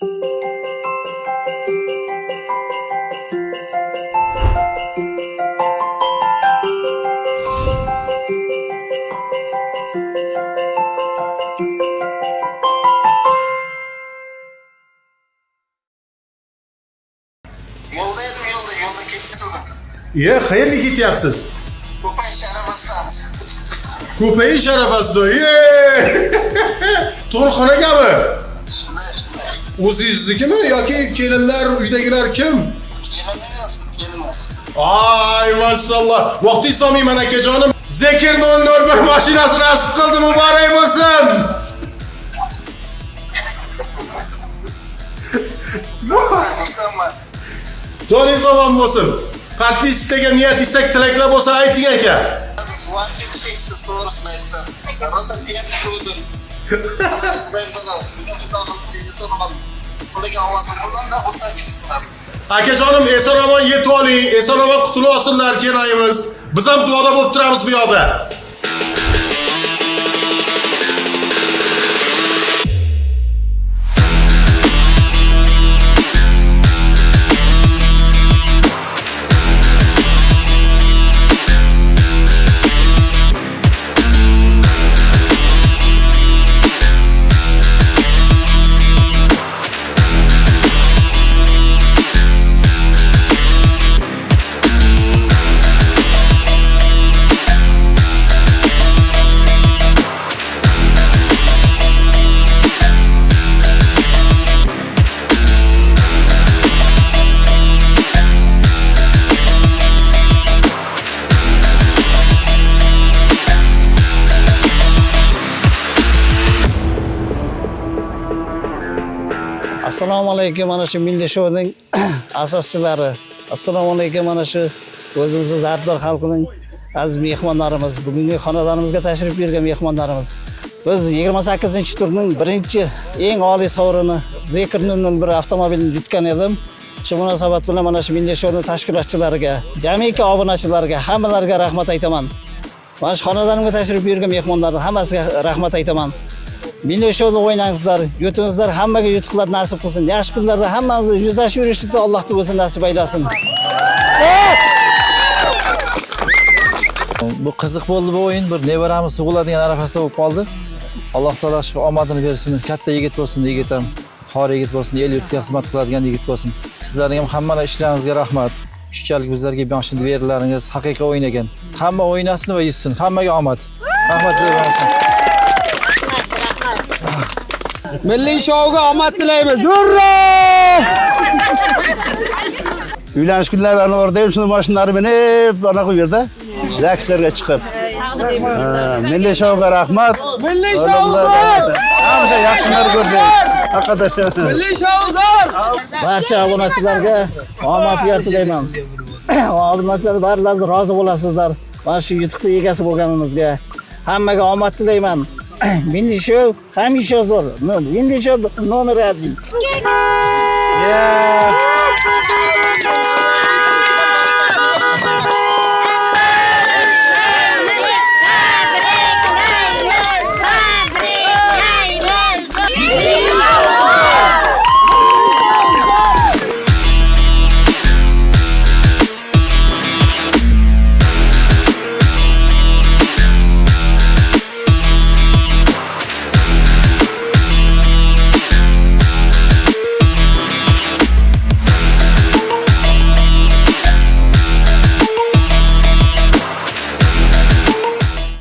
Yo'lda ketyapman. Qayerga ketyapsiz? Ko'payish arafasidamiz. Ko'payish arafasida. To'rxonagami? Shunday. O'zingiznikimi yoki kelinlar, uydagilar kim? Kelinmas. Ay maşallah. Vaqtingiz solmayman akajonim. Zekir 001 mashinasi nasib qildi, muborak bo'lsin. Joningiz omon bo'lsin. Подписчикlarga niyat, istak, tilaklar bo'lsa ayting aka. Quvonchim cheksiz, to'g'risini aytsam. Rosa niyat qildim. Akajonim eson-omon yetib oling, eson-omon qutulib olsinlar kelaymiz. Biz ham duoda bo'lib turamiz bu yoqda. Assalomu alaykum, mana shu Milliy shouning asoschilari. Assalomu alaykum, mana shu o'zimizning Zardor xalqining aziz mehmonlarimiz, bugungi xonadonimizga tashrif buyurgan mehmonlarimiz. Biz 28-turning birinchi eng oliy sovrini Zekir 001 avtomobilini yutgan edim. Shu munosabat bilan mana shu Milliy shouning tashkilotchilariga, jamiki obunachilarga, hammalariga rahmat aytaman. Mana shu xonadonimga tashrif buyurgan mehmonlarga hammasiga rahmat aytaman. Milliy shouda o'ynangizlar, yutingizlar, hammaga yutuqlar nasib qilsin. Yaxshi kunlarda hammamiz yuzlashib yurishlikda Allohning o'zi nasib aylasin. Bu qiziq bo'ldi bu o'yin. Bir nevaramiz tug'iladigan arafasida bo'lib qoldi. Alloh taolo shu omadini bersin. Katta yigit bo'lsin, yigit ham xor yigit bo'lsin, el yurtga xizmat qiladigan yigit bo'lsin. Sizlarga ham hamma ishlaringizga rahmat. Shunchalik bizlarga mashina berlaringiz haqiqiy o'ynagan. Hamma o'ynasin va yutsin. Hammaga omad. Rahmat bersin. Milliy shouga omad tilaymiz. Hurra! Uylanish kunlarini o'rdayib, shuni mashinalari minib, ana bu yerda raqslarga chiqib. Milliy shouga rahmat. Milliy shouga Hamisha yaxshilar ko'rsangiz. Haqiqatan. Milliy shouga Barcha obunachilarga omad tilayman. Obunachilar barlari rozi bo'lasizlar. Mana shu yutuqning egasi bo'lganimizga hammaga omad tilayman. Milliy shou hamisha zo'r. Milliy shou nomer 1.